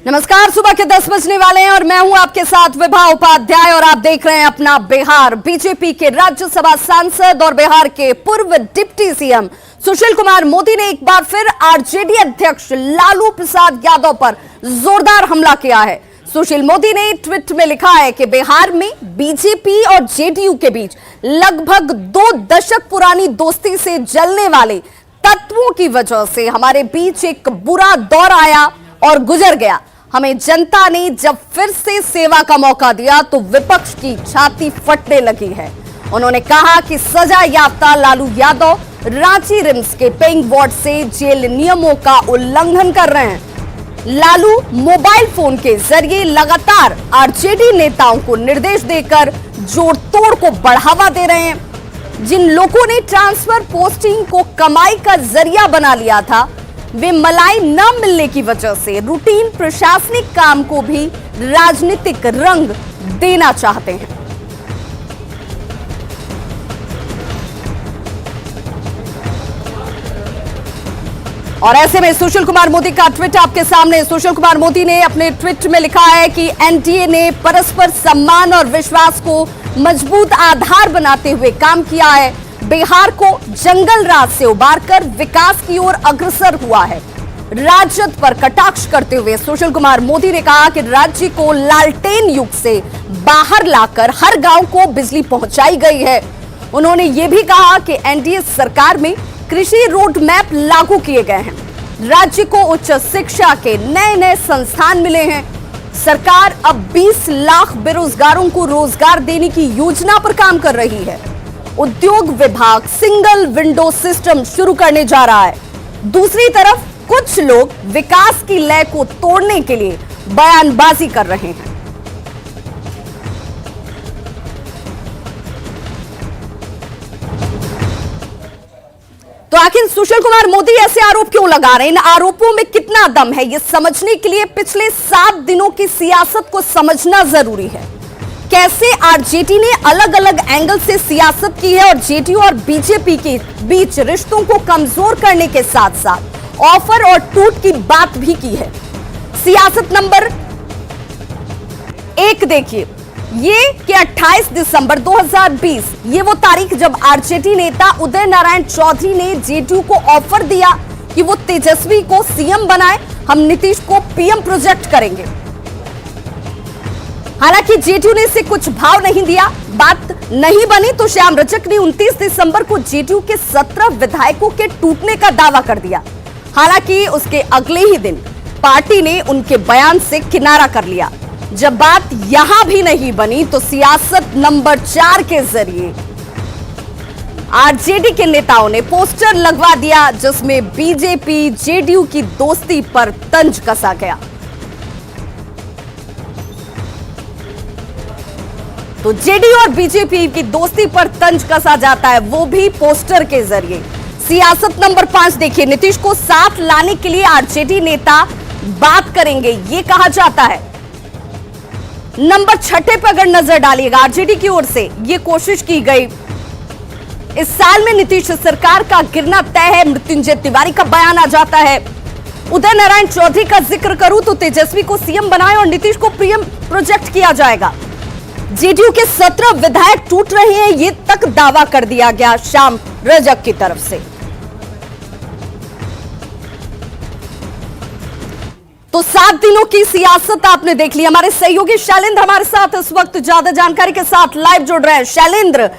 नमस्कार, सुबह के 10 बजने वाले हैं और मैं हूं आपके साथ विभा उपाध्याय और आप देख रहे हैं अपना बिहार। बीजेपी के राज्यसभा सांसद और बिहार के पूर्व डिप्टी सीएम सुशील कुमार मोदी ने एक बार फिर आरजेडी अध्यक्ष लालू प्रसाद यादव पर जोरदार हमला किया है। सुशील मोदी ने ट्वीट में लिखा है कि बिहार में बीजेपी और जेडीयू के बीच लगभग 2 दशक पुरानी दोस्ती से जलने वाले तत्वों की वजह से हमारे बीच एक बुरा दौर आया और गुजर गया। हमें जनता ने जब फिर से सेवा का मौका दिया तो विपक्ष की छाती फटने लगी है। उन्होंने कहा कि सजा याफ्ता लालू यादव रांची रिम्स के पेइंग वार्ड से जेल नियमों का उल्लंघन कर रहे हैं। लालू मोबाइल फोन के जरिए लगातार आरजेडी नेताओं को निर्देश देकर जोड़ तोड़ को बढ़ावा दे रहे हैं। जिन लोगों ने ट्रांसफर पोस्टिंग को कमाई का जरिया बना लिया था, वे मलाई न मिलने की वजह से रूटीन प्रशासनिक काम को भी राजनीतिक रंग देना चाहते हैं। और ऐसे में सुशील कुमार मोदी का ट्वीट आपके सामने। सुशील कुमार मोदी ने अपने ट्वीट में लिखा है कि एनडीए ने परस्पर सम्मान और विश्वास को मजबूत आधार बनाते हुए काम किया है। बिहार को जंगल राज से उबारकर विकास की ओर अग्रसर हुआ है। राजद पर कटाक्ष करते हुए सुशील कुमार मोदी ने कहा कि राज्य को लालटेन युग से बाहर लाकर हर गांव को बिजली पहुंचाई गई है। उन्होंने ये भी कहा कि एनडीए सरकार में कृषि रोड मैप लागू किए गए हैं। राज्य को उच्च शिक्षा के नए संस्थान मिले हैं। सरकार अब 20 लाख बेरोजगारों को रोजगार देने की योजना पर काम कर रही है। उद्योग विभाग सिंगल विंडो सिस्टम शुरू करने जा रहा है। दूसरी तरफ कुछ लोग विकास की लय को तोड़ने के लिए बयानबाजी कर रहे हैं। तो आखिर सुशील कुमार मोदी ऐसे आरोप क्यों लगा रहे हैं? इन आरोपों में कितना दम है, यह समझने के लिए पिछले 7 दिनों की सियासत को समझना जरूरी है। कैसे आरजेडी ने अलग अलग एंगल से सियासत की है और जेडीयू और बीजेपी के बीच रिश्तों को कमजोर करने के साथ साथ ऑफर और टूट की बात भी की है। सियासत नंबर 1 देखिए, ये कि 28 दिसंबर 2020 ये वो तारीख जब आरजेडी नेता उदय नारायण चौधरी ने जेडीयू को ऑफर दिया कि वो तेजस्वी को सीएम बनाए, हम नीतीश को पीएम प्रोजेक्ट करेंगे। हालांकि जेडीयू ने इसे कुछ भाव नहीं दिया, बात नहीं बनी तो श्याम रजक ने 29 दिसंबर को जेडीयू के 17 विधायकों के टूटने का दावा कर दिया। हालांकि उसके अगले ही दिन पार्टी ने उनके बयान से किनारा कर लिया। जब बात यहां भी नहीं बनी तो सियासत नंबर 4 के जरिए आरजेडी के नेताओं ने पोस्टर लगवा दिया जिसमें बीजेपी जेडीयू की दोस्ती पर तंज कसा गया। तो जेडीयू और बीजेपी की दोस्ती पर तंज कसा जाता है, वो भी पोस्टर के जरिए। सियासत नंबर 5 देखिए, नीतीश को साथ लाने के लिए आरजेडी नेता बात करेंगे, ये कहा जाता है। नंबर 6 पर अगर नजर डालिएगा, आरजेडी की ओर से ये कोशिश की गई। इस साल में नीतीश सरकार का गिरना तय है, मृत्युंजय तिवारी का बयान आ जाता है। उदय नारायण चौधरी का जिक्र करूं तो तेजस्वी को सीएम बनाए और नीतीश को पीएम प्रोजेक्ट किया जाएगा। जेडीयू के 17 विधायक टूट रहे हैं, ये तक दावा कर दिया गया श्याम रजक की तरफ से। तो 7 दिनों की सियासत आपने देख ली। हमारे सहयोगी शैलेंद्र हमारे साथ इस वक्त ज्यादा जानकारी के साथ लाइव जुड़ रहे हैं। शैलेंद्र,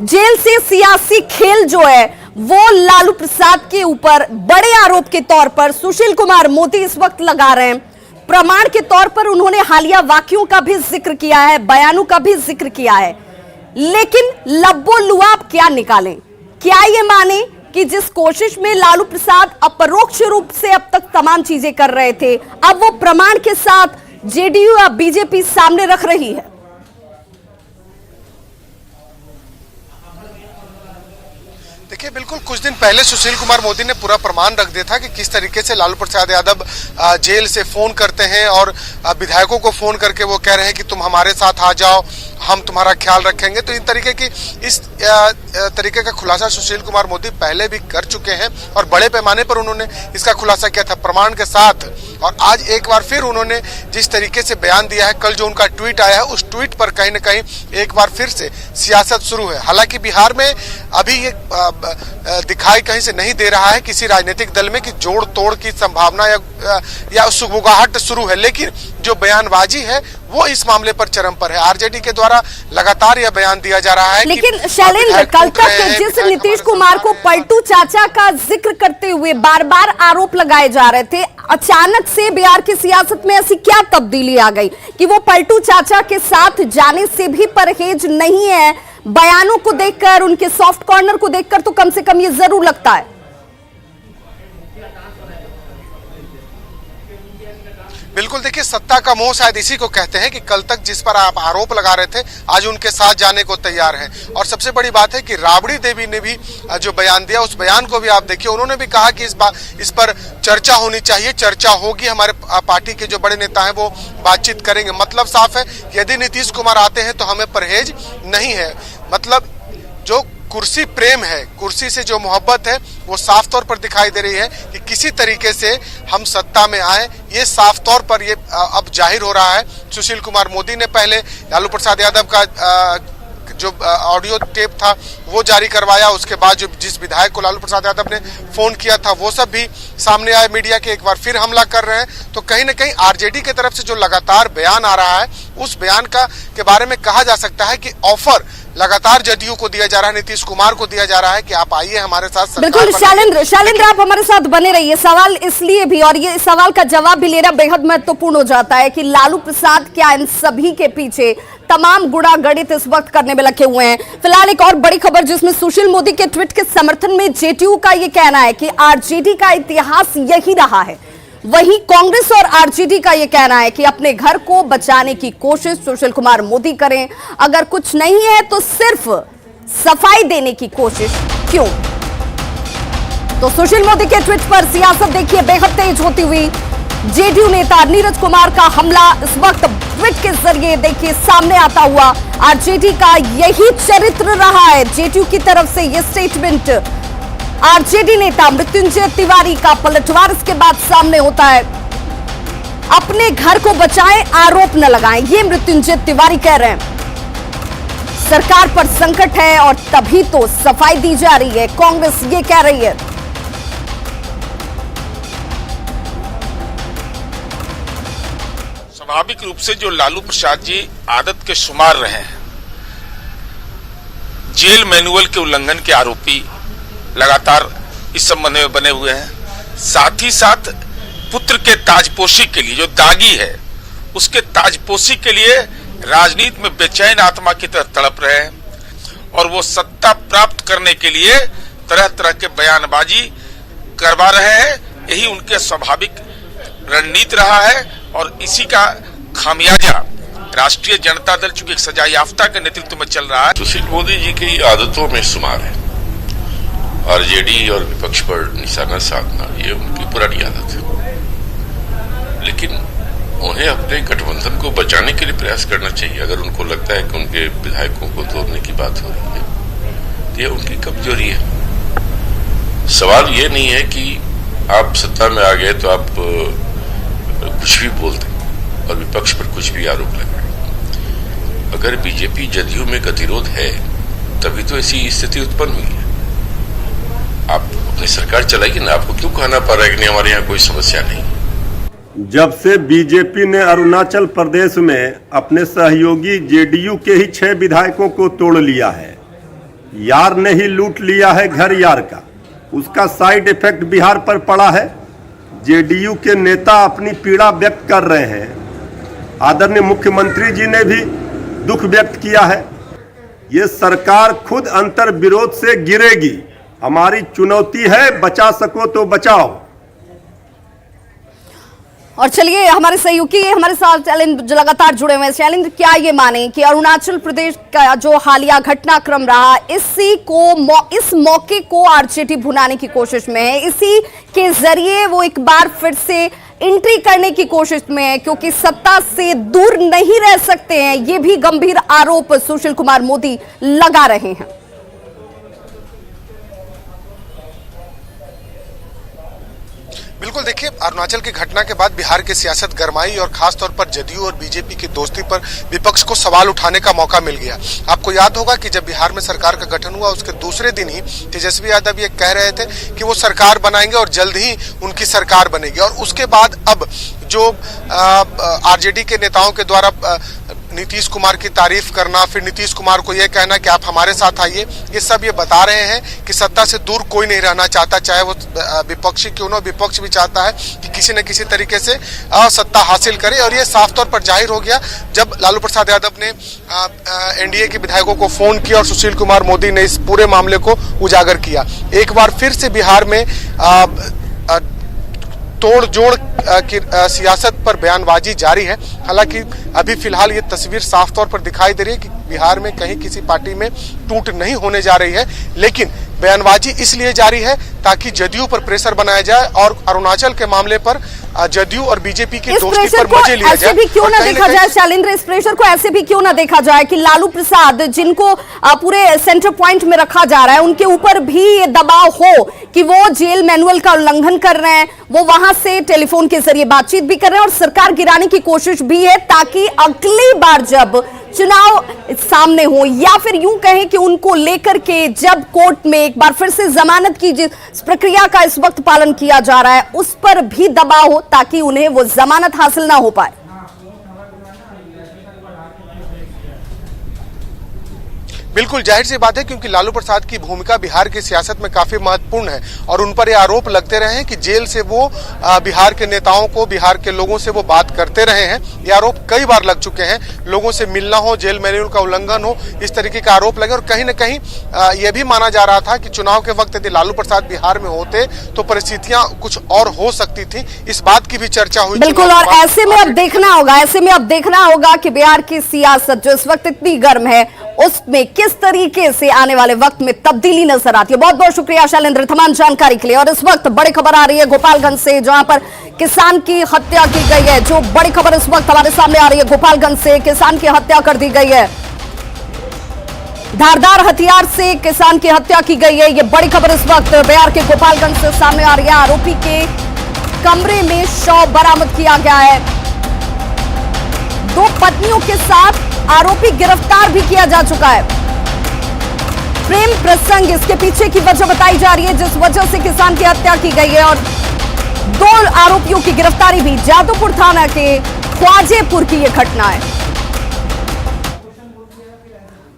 जेल से सियासी खेल जो है वो लालू प्रसाद के ऊपर बड़े आरोप के तौर पर सुशील कुमार मोदी इस वक्त लगा रहे हैं। प्रमाण के तौर पर उन्होंने हालिया वाक्यों का भी जिक्र किया है, बयानों का भी जिक्र किया है, लेकिन लब्बो लुआब क्या निकालें? क्या ये माने कि जिस कोशिश में लालू प्रसाद अपरोक्ष रूप से अब तक तमाम चीजें कर रहे थे, अब वो प्रमाण के साथ जेडीयू या बीजेपी सामने रख रही है? देखिए, बिल्कुल कुछ दिन पहले सुशील कुमार मोदी ने पूरा प्रमाण रख दिया था कि किस तरीके से लालू प्रसाद यादव जेल से फोन करते हैं और विधायकों को फोन करके वो कह रहे हैं कि तुम हमारे साथ आ जाओ, हम तुम्हारा ख्याल रखेंगे। तो इन तरीके की इस तरीके का खुलासा सुशील कुमार मोदी पहले भी कर चुके हैं और बड़े पैमाने पर उन्होंने इसका खुलासा किया था। प्रमाण के साथ और आज एक बार फिर उन्होंने जिस तरीके से बयान दिया है, कल जो उनका ट्वीट आया है, उस ट्वीट पर कहीं ना कहीं एक बार फिर से सियासत शुरू है। हालांकि बिहार में अभी ये दिखाई कहीं से नहीं दे रहा है किसी राजनीतिक दल में कि जोड़ तोड़ की संभावना या सुगबुगाहट शुरू है, लेकिन जो बयानबाजी है वो इस मामले पर चरम पर है। आरजेडी के द्वारा लगातार यह बयान दिया जा रहा है। लेकिन शैलेंद्र, कल तक जिस नीतीश कुमार को पलटू चाचा का जिक्र करते हुए बार बार आरोप लगाए जा रहे थे, अचानक से बिहार की सियासत में ऐसी क्या तब्दीली आ गई कि वो पलटू चाचा के साथ जाने से भी परहेज नहीं है? बयानों को देखकर, उनके सॉफ्ट कॉर्नर को देखकर तो कम से कम ये जरूर लगता है। बिल्कुल, देखिए, सत्ता का मोह शायद इसी को कहते हैं कि कल तक जिस पर आप आरोप लगा रहे थे, आज उनके साथ जाने को तैयार हैं। और सबसे बड़ी बात है कि राबड़ी देवी ने भी जो बयान दिया, उस बयान को भी आप देखिए, उन्होंने भी कहा कि इस पर चर्चा होनी चाहिए, चर्चा होगी, हमारे पार्टी के जो बड़े नेता हैं वो बातचीत करेंगे। मतलब साफ है कि यदि नीतीश कुमार आते हैं तो हमें परहेज नहीं है। मतलब जो कुर्सी प्रेम है, कुर्सी से जो मोहब्बत है, वो साफ तौर पर दिखाई दे रही है कि किसी तरीके से हम सत्ता में आए, ये साफ तौर पर ये अब जाहिर हो रहा है। सुशील कुमार मोदी ने पहले लालू प्रसाद यादव का जो ऑडियो टेप था वो जारी करवाया, उसके बाद जो जिस विधायक को लालू प्रसाद यादव ने फोन किया था वो सब भी सामने आए, मीडिया के एक बार फिर हमला कर रहे हैं। तो कहीं ना कहीं आरजेडी की तरफ से जो लगातार बयान आ रहा है, उस बयान के बारे में कहा जा सकता है कि ऑफर लगातार जदयू को दिया जा रहा है, नीतीश कुमार को दिया जा रहा है कि आप आइए हमारे साथ। बिल्कुल शैलेंद्र, आप हमारे साथ बने रहिए। सवाल इसलिए भी, और ये सवाल का जवाब भी लेना बेहद महत्वपूर्ण हो जाता है कि लालू प्रसाद क्या इन सभी के पीछे तमाम गुणा गणित इस वक्त करने में लगे हुए हैं? फिलहाल एक और बड़ी खबर जिसमें सुशील मोदी के ट्वीट के समर्थन में जेडीयू का ये कहना है कि आरजेडी का इतिहास यही रहा है। वहीं कांग्रेस और आरजेडी का यह कहना है कि अपने घर को बचाने की कोशिश सुशील कुमार मोदी करें, अगर कुछ नहीं है तो सिर्फ सफाई देने की कोशिश क्यों? तो सुशील मोदी के ट्वीट पर सियासत देखिए बेहद तेज होती हुई। जेडीयू नेता नीरज कुमार का हमला इस वक्त ट्वीट के जरिए देखिए सामने आता हुआ। आरजेडी का यही चरित्र रहा है। जेडीयू की तरफ से यह स्टेटमेंट आरजेडी नेता मृत्युंजय तिवारी का पलटवार इसके बाद सामने होता है। अपने घर को बचाएं, आरोप न लगाएं, ये मृत्युंजय तिवारी कह रहे हैं। सरकार पर संकट है और तभी तो सफाई दी जा रही है, कांग्रेस ये कह रही है। स्वाभाविक रूप से जो लालू प्रसाद जी आदत के शुमार रहे हैं, जेल मैनुअल के उल्लंघन के आरोपी लगातार इस संबंध में बने हुए हैं। साथ ही साथ पुत्र के ताजपोशी के लिए जो दागी है, उसके ताजपोशी के लिए राजनीति में बेचैन आत्मा की तरह तड़प रहे हैं और वो सत्ता प्राप्त करने के लिए तरह तरह के बयानबाजी करवा रहे हैं। यही उनके स्वाभाविक रणनीति रहा है और इसी का खामियाजा राष्ट्रीय जनता दल चूंकि एक सजा याफ्ता के नेतृत्व में चल रहा है। सुशील मोदी जी की आदतों में शुमार है आरजेडी और विपक्ष पर निशाना साधना, ये उनकी पुरानी आदत है। लेकिन उन्हें अपने गठबंधन को बचाने के लिए प्रयास करना चाहिए। अगर उनको लगता है कि उनके विधायकों को तोड़ने की बात हो रही है तो ये उनकी कमजोरी है। सवाल ये नहीं है कि आप सत्ता में आ गए तो आप कुछ भी बोल दें और विपक्ष पर कुछ भी आरोप लगाएं। अगर बीजेपी जदयू में गतिरोध है तभी तो ऐसी स्थिति उत्पन्न हुई है। आप अपनी सरकार चलाइए ना, आपको क्यों कहना पड़ रहा है कि नहीं हमारे यहाँ कोई समस्या नहीं? जब से बीजेपी ने अरुणाचल प्रदेश में अपने सहयोगी जेडीयू के ही 6 विधायकों को तोड़ लिया है, यार ने ही लूट लिया है घर यार का, उसका साइड इफेक्ट बिहार पर पड़ा है। जेडीयू के नेता अपनी पीड़ा व्यक्त कर रहे हैं। आदरणीय मुख्यमंत्री जी ने भी दुख व्यक्त किया है। ये सरकार खुद अंतर विरोध से गिरेगी। हमारी चुनौती है, बचा सको तो बचाओ। और चलिए हमारे सहयोगी हमारे साथ शैलेंद्र लगातार जुड़े हुए हैं। शैलेंद्र, क्या ये माने कि अरुणाचल प्रदेश का जो हालिया घटनाक्रम रहा, इस मौके को आरजेडी भुनाने की कोशिश में है, इसी के जरिए वो एक बार फिर से एंट्री करने की कोशिश में है, क्योंकि सत्ता से दूर नहीं रह सकते हैं। ये भी गंभीर आरोप सुशील कुमार मोदी लगा रहे हैं। बिल्कुल बिल्कुल, देखिए अरुणाचल की घटना के बाद बिहार की सियासत गरमाई और खासतौर पर जदयू और बीजेपी की दोस्ती पर विपक्ष को सवाल उठाने का मौका मिल गया। आपको याद होगा कि जब बिहार में सरकार का गठन हुआ उसके दूसरे दिन ही तेजस्वी यादव ये कह रहे थे कि वो सरकार बनाएंगे और जल्द ही उनकी सरकार बनेगी, और उसके बाद अब जो आरजेडी के नेताओं के द्वारा नीतीश कुमार की तारीफ करना, फिर नीतीश कुमार को यह कहना कि आप हमारे साथ आइए, ये सब ये बता रहे हैं कि सत्ता से दूर कोई नहीं रहना चाहता, चाहे वो विपक्षी क्यों ना। विपक्ष भी चाहता है कि किसी न किसी तरीके से सत्ता हासिल करे, और ये साफ तौर पर जाहिर हो गया जब लालू प्रसाद यादव ने एनडीए के विधायकों को फोन किया और सुशील कुमार मोदी ने इस पूरे मामले को उजागर किया। एक बार फिर से बिहार में तोड़ जोड़ की सियासत पर बयानबाजी जारी है। हालांकि अभी फिलहाल ये तस्वीर साफ तौर पर दिखाई दे रही है कि बिहार में कहीं किसी पार्टी में टूट नहीं होने जा रही है, लेकिन बयानबाजी इसलिए जारी है ताकि जदयू पर प्रेशर बनाया जाए और अरुणाचल के मामले पर जदयू और बीजेपी की दोस्ती पर मजे लिया जाए। ऐसे भी क्यों ना देखा जाए शैलेंद्र, इस प्रेशर को ऐसे भी क्यों ना देखा जाए कि लालू प्रसाद जिनको पूरे सेंटर पॉइंट में रखा जा रहा है उनके ऊपर भी ये दबाव हो कि वो जेल मैनुअल का उल्लंघन कर रहे हैं, वो वहां से टेलीफोन के जरिए बातचीत भी कर रहे हैं और सरकार गिराने की कोशिश भी है ताकि अगली बार जब चुनाव सामने हो, या फिर यूं कहें कि उनको लेकर के जब कोर्ट में एक बार फिर से जमानत की जिस प्रक्रिया का इस वक्त पालन किया जा रहा है उस पर भी दबाव हो ताकि उन्हें वो जमानत हासिल ना हो पाए। बिल्कुल जाहिर सी बात है, क्योंकि लालू प्रसाद की भूमिका बिहार की सियासत में काफी महत्वपूर्ण है और उन पर ये आरोप लगते रहे हैं कि जेल से वो बिहार के नेताओं को, बिहार के लोगों से वो बात करते रहे हैं। ये आरोप कई बार लग चुके हैं, लोगों से मिलना हो, जेल मैनुअल का उल्लंघन हो, इस तरीके का आरोप लगे। और कहीं न कहीं यह भी माना जा रहा था कि चुनाव के वक्त यदि लालू प्रसाद बिहार में होते तो परिस्थितियां कुछ और हो सकती थी, इस बात की भी चर्चा हुई। बिल्कुल, और ऐसे में अब देखना होगा कि बिहार की सियासत जो इस वक्त इतनी गर्म है उसमें किस तरीके से आने वाले वक्त में तब्दीली नजर आती है। बहुत बहुत शुक्रिया शैलेंद्र तमाम जानकारी के लिए। और इस वक्त बड़ी खबर आ रही है गोपालगंज से, जहां पर किसान की हत्या की गई है। जो बड़ी खबर इस वक्त हमारे सामने आ रही है, गोपालगंज से किसान की हत्या कर दी गई है, धारदार हथियार से किसान की हत्या की गई है। ये बड़ी खबर इस वक्त बिहार के गोपालगंज से सामने आ रही है। आरोपी के कमरे में शव बरामद किया गया है। 2 पत्नियों के साथ आरोपी गिरफ्तार भी किया जा चुका है। प्रेम प्रसंग इसके पीछे की वजह बताई जा रही है जिस वजह से किसान की हत्या की गई है। और 2 आरोपियों की गिरफ्तारी भी, जादवपुर थाना के ख्वाजेपुर की यह घटना है।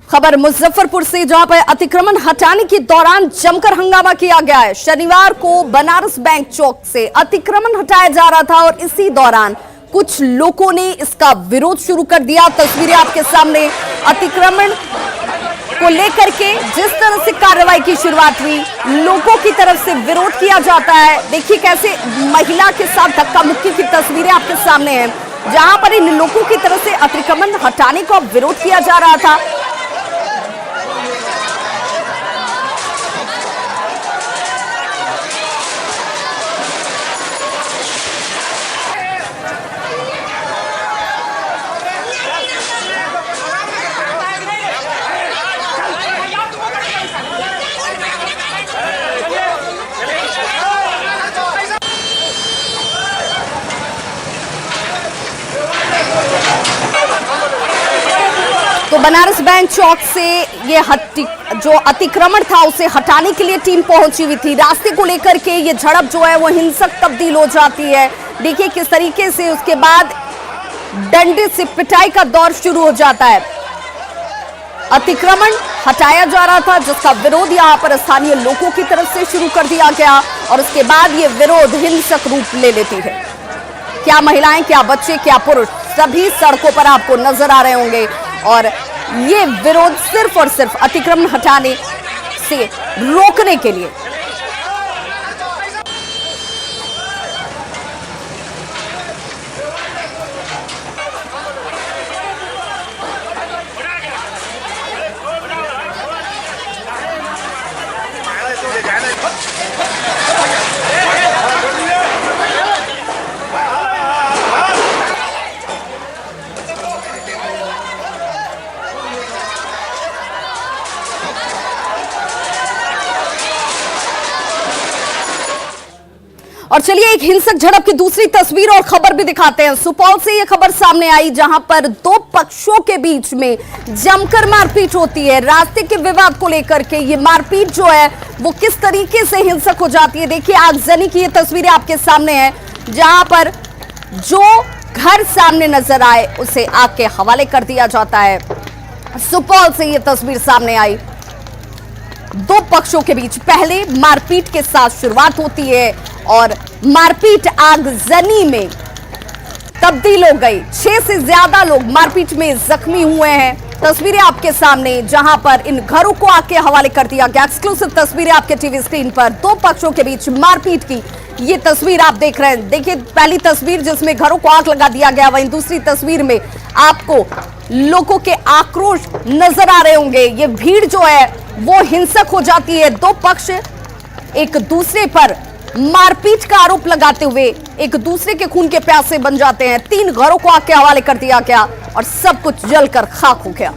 खबर मुजफ्फरपुर से, जहां पर अतिक्रमण हटाने के दौरान जमकर हंगामा किया गया है। शनिवार को बनारस बैंक चौक से अतिक्रमण हटाया जा रहा था और इसी दौरान कुछ लोगों ने इसका विरोध शुरू कर दिया। तस्वीरें आपके सामने, अतिक्रमण को लेकर के जिस तरह से कार्रवाई की शुरुआत हुई, लोगों की तरफ से विरोध किया जाता है। देखिए कैसे महिला के साथ धक्का मुक्की की तस्वीरें आपके सामने हैं, जहां पर इन लोगों की तरफ से अतिक्रमण हटाने का विरोध किया जा रहा था। तो बनारस बैंक चौक से ये जो अतिक्रमण था उसे हटाने के लिए टीम पहुंची हुई थी। रास्ते को लेकर के ये झड़प जो है वो हिंसक तब्दील हो जाती है। देखिए किस तरीके से उसके बाद डंडे से पिटाई का दौर शुरू हो जाता है। अतिक्रमण हटाया जा रहा था जिसका विरोध यहाँ पर स्थानीय लोगों की तरफ से शुरू कर दिया गया और उसके बाद ये विरोध हिंसक रूप ले लेती है। क्या महिलाएं, क्या बच्चे, क्या पुरुष, सभी सड़कों पर आपको नजर आ रहे होंगे और ये विरोध सिर्फ और सिर्फ अतिक्रमण हटाने से रोकने के लिए। चलिए एक हिंसक झड़प की दूसरी तस्वीर और खबर भी दिखाते हैं। सुपौल से यह खबर सामने आई जहां पर दो पक्षों के बीच में जमकर मारपीट होती है। रास्ते के विवाद को लेकर के ये मारपीट जो है वो किस तरीके से हिंसक हो जाती है, देखिए आगजनी की ये तस्वीरें आपके सामने है, जहां पर जो घर सामने नजर आए उसे आग के हवाले कर दिया जाता है। सुपौल से ये तस्वीर सामने आई, दो पक्षों के बीच पहले मारपीट के साथ शुरुआत होती है और मारपीट आगजनी में तब्दील हो गई। 6 से ज्यादा लोग मारपीट में जख्मी हुए हैं। तस्वीरें आपके सामने जहां पर इन घरों को आग के हवाले कर दिया गया। एक्सक्लूसिव तस्वीरें आपके टीवी स्क्रीन पर, दो पक्षों के बीच मारपीट की ये तस्वीर आप देख रहे हैं। देखिए पहली तस्वीर जिसमें घरों को आग लगा दिया गया, वहीं दूसरी तस्वीर में आपको लोगों के आक्रोश नजर आ रहे होंगे। ये भीड़ जो है वो हिंसक हो जाती है। दो पक्ष एक दूसरे पर मारपीट का आरोप लगाते हुए एक दूसरे के खून के प्यासे बन जाते हैं। 3 घरों को आग के हवाले कर दिया गया और सब कुछ जलकर खाक हो गया।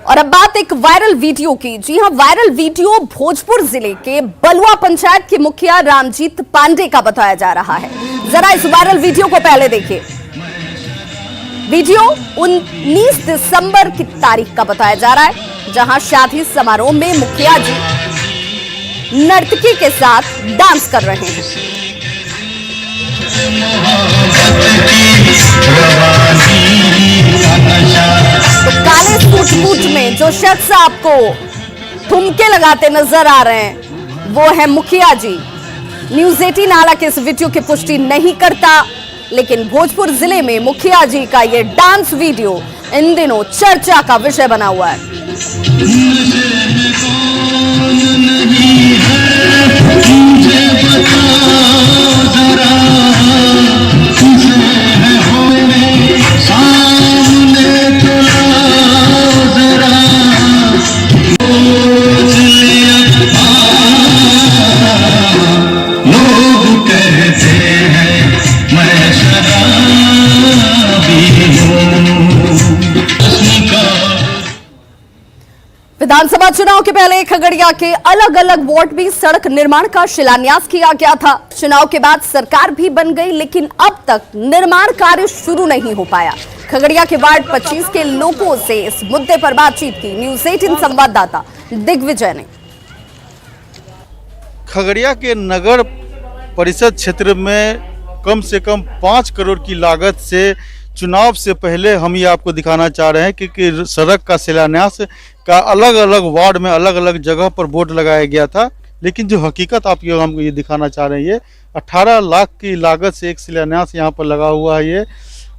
और अब बात एक वायरल वीडियो की। जी हां, वायरल वीडियो भोजपुर जिले के बलुआ पंचायत के मुखिया रामजीत पांडे का बताया जा रहा है। जरा इस वायरल वीडियो को पहले देखिए। वीडियो 19 दिसंबर की तारीख का बताया जा रहा है, जहां शादी समारोह में मुखिया जी नर्तकी के साथ डांस कर रहे हैं। तो काले सूट बूट में जो शख्स आपको ठुमके लगाते नजर आ रहे हैं वो है मुखिया जी। न्यूज़ 18 हालांकि इस वीडियो की पुष्टि नहीं करता, लेकिन भोजपुर जिले में मुखिया जी का ये डांस वीडियो इन दिनों चर्चा का विषय बना हुआ है। विधानसभा चुनाव के पहले खगड़िया के अलग अलग वार्ड में सड़क निर्माण का शिलान्यास किया गया था। चुनाव के बाद सरकार भी बन गई, लेकिन अब तक निर्माण कार्य शुरू नहीं हो पाया। खगड़िया के वार्ड 25 के लोगों से इस मुद्दे पर बातचीत की न्यूज़ 18 संवाददाता दिग्विजय ने। खगड़िया के नगर परिषद क्षेत्र में कम से कम 5 करोड़ की लागत से चुनाव से पहले हम ये आपको दिखाना चाह रहे हैं कि सड़क का शिलान्यास का अलग अलग वार्ड में अलग अलग जगह पर बोर्ड लगाया गया था, लेकिन जो हकीकत आप हमको ये दिखाना चाह रहे हैं, ये 18 लाख की लागत से एक शिलान्यास यहाँ पर लगा हुआ है। ये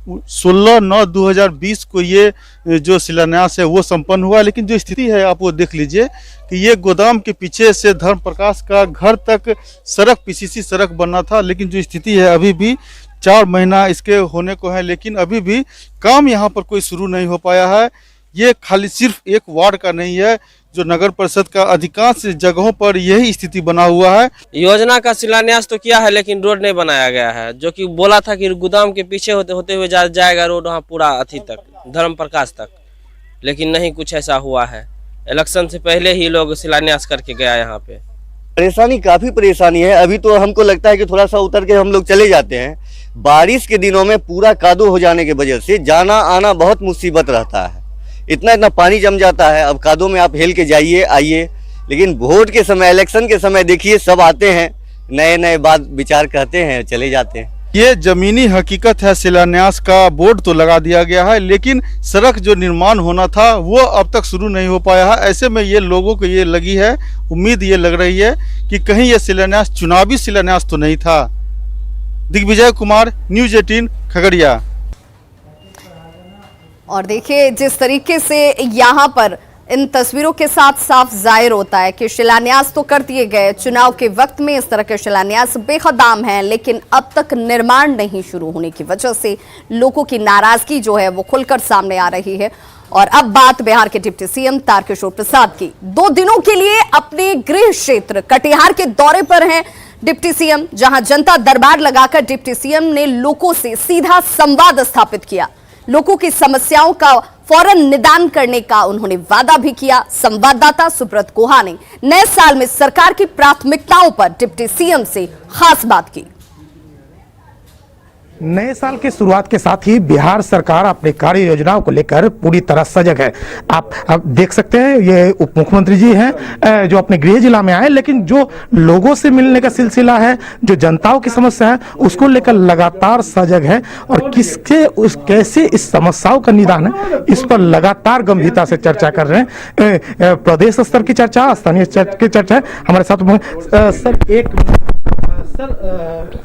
16/9/2020 को ये जो शिलान्यास है वो संपन्न हुआ, लेकिन जो स्थिति है आप वो देख लीजिए कि ये गोदाम के पीछे से धर्म प्रकाश का घर तक सड़क पीसीसी सड़क बनना था, लेकिन जो स्थिति है अभी भी 4 महीना इसके होने को है, लेकिन अभी भी काम यहाँ पर कोई शुरू नहीं हो पाया है। ये खाली सिर्फ एक वार्ड का नहीं है, जो नगर परिषद का अधिकांश जगहों पर यही स्थिति बना हुआ है। योजना का शिलान्यास तो किया है, लेकिन रोड नहीं बनाया गया है। जो कि बोला था कि गोदाम के पीछे होते हुए जाएगा रोड वहाँ पूरा अथी तक, धर्म प्रकाश तक, लेकिन नहीं कुछ ऐसा हुआ है। इलेक्शन से पहले ही लोग शिलान्यास करके गया यहाँ पे। परेशानी काफी परेशानी है। अभी तो हमको लगता है कि थोड़ा सा उतर के हम लोग चले जाते हैं। बारिश के दिनों में पूरा कादो हो जाने की वजह से जाना आना बहुत मुसीबत रहता है। इतना पानी जम जाता है। अब कादो में आप हेल के जाइए आइए, लेकिन वोट के समय, इलेक्शन के समय देखिए सब आते हैं, नए नए बात विचार कहते हैं, चले जाते हैं। ये जमीनी हकीकत है। शिलान्यास का बोर्ड तो लगा दिया गया है, लेकिन सड़क जो निर्माण होना था वो अब तक शुरू नहीं हो पाया है। ऐसे में ये लोगों को ये लगी है, उम्मीद ये लग रही है कि कहीं ये शिलान्यास चुनावी शिलान्यास तो नहीं था। दिग्विजय कुमार, न्यूज़ 18 खगड़िया। और देखिए जिस तरीके से यहाँ पर इन तस्वीरों के साथ साफ जाहिर होता है कि शिलान्यास तो कर दिए गए। चुनाव के वक्त में इस तरह के शिलान्यास बेहद आम हैं, लेकिन अब तक निर्माण नहीं शुरू होने की वजह से लोगों की नाराजगी जो है वो खुलकर सामने आ रही है। और अब बात बिहार के डिप्टी सीएम तारकिशोर प्रसाद की। 2 दिनों के लिए अपने गृह क्षेत्र कटिहार के दौरे पर हैं डिप्टी सीएम, जहां जनता दरबार लगाकर डिप्टी सीएम ने लोगों से सीधा संवाद स्थापित किया। लोगों की समस्याओं का फौरन निदान करने का उन्होंने वादा भी किया। संवाददाता सुब्रत गुहा ने नए साल में सरकार की प्राथमिकताओं पर डिप्टी सीएम से खास बात की। नए साल की शुरुआत के साथ ही बिहार सरकार अपनी कार्य योजनाओं को लेकर पूरी तरह सजग है। आप देख सकते हैं, ये उप मुख्यमंत्री जी हैं जो अपने गृह जिला में आए, लेकिन जो लोगों से मिलने का सिलसिला है, जो जनताओं की समस्या है, उसको लेकर लगातार सजग है और कैसे इस समस्याओं का निदान है, इस पर लगातार गंभीरता से चर्चा कर रहे हैं। प्रदेश स्तर की चर्चा, स्थानीय स्तर की चर्चा है। हमारे साथ सर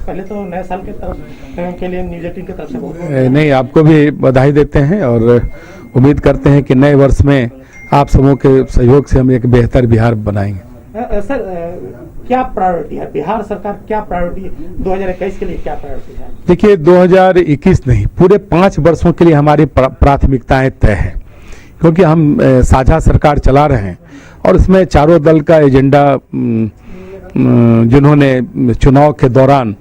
पहले तो नए साल के तरफ के लिए न्यूज़ 18 की तरफ से नहीं, आपको भी बधाई देते हैं और उम्मीद करते हैं कि नए वर्ष में आप सबों के सहयोग से हम एक बेहतर बिहार बनाएंगे। सर क्या प्रायोरिटी है बिहार सरकार, क्या प्रायोरिटी 2021 के लिए क्या प्रायोरिटी है? देखिए, 2021 नहीं, पूरे 5 वर्षों के लिए हमारी प्राथमिकताएं तय है, क्योंकि हम साझा सरकार चला रहे हैं और उसमें चारों दल का एजेंडा जिन्होंने चुनाव के दौरान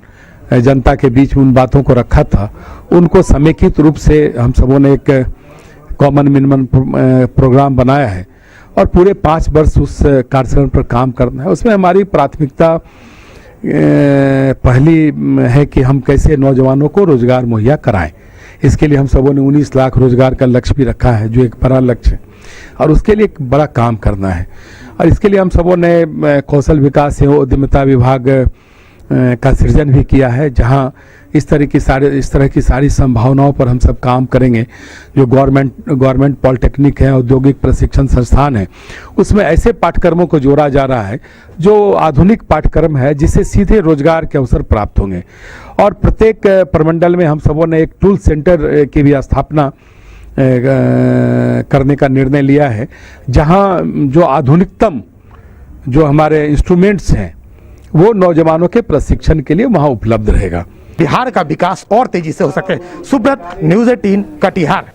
जनता के बीच में उन बातों को रखा था, उनको समेकित रूप से हम सबों ने एक कॉमन मिनिमम प्रोग्राम बनाया है और पूरे 5 वर्ष उस कार्यक्रम पर काम करना है। उसमें हमारी प्राथमिकता पहली है कि हम कैसे नौजवानों को रोजगार मुहैया कराएं। इसके लिए हम सबों ने 19 लाख रोजगार का लक्ष्य भी रखा है, जो एक बड़ा लक्ष्य है और उसके लिए एक बड़ा काम करना है। और इसके लिए हम सबों ने कौशल विकास एवं उद्यमिता विभाग का सृजन भी किया है, जहां इस तरह की सारी संभावनाओं पर हम सब काम करेंगे। जो गवर्नमेंट पॉलिटेक्निक है, औद्योगिक प्रशिक्षण संस्थान है, उसमें ऐसे पाठ्यक्रमों को जोड़ा जा रहा है जो आधुनिक पाठ्यक्रम है, जिससे सीधे रोजगार के अवसर प्राप्त होंगे। और प्रत्येक प्रमंडल में हम सबों ने एक टूल सेंटर की भी स्थापना करने का निर्णय लिया है, जहां जो आधुनिकतम जो हमारे इंस्ट्रूमेंट्स हैं वो नौजवानों के प्रशिक्षण के लिए वहां उपलब्ध रहेगा। बिहार का विकास और तेजी से हो सके। सुब्रत, न्यूज़ 18 कटिहार।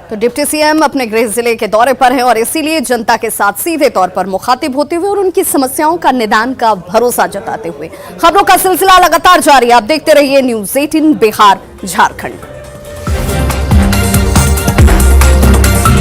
तो डिप्टी सीएम अपने गृह जिले के दौरे पर हैं और इसीलिए जनता के साथ सीधे तौर पर मुखातिब होते हुए और उनकी समस्याओं का निदान का भरोसा जताते हुए। खबरों का सिलसिला लगातार जारी, आप देखते रहिए न्यूज़ 18 बिहार झारखंड।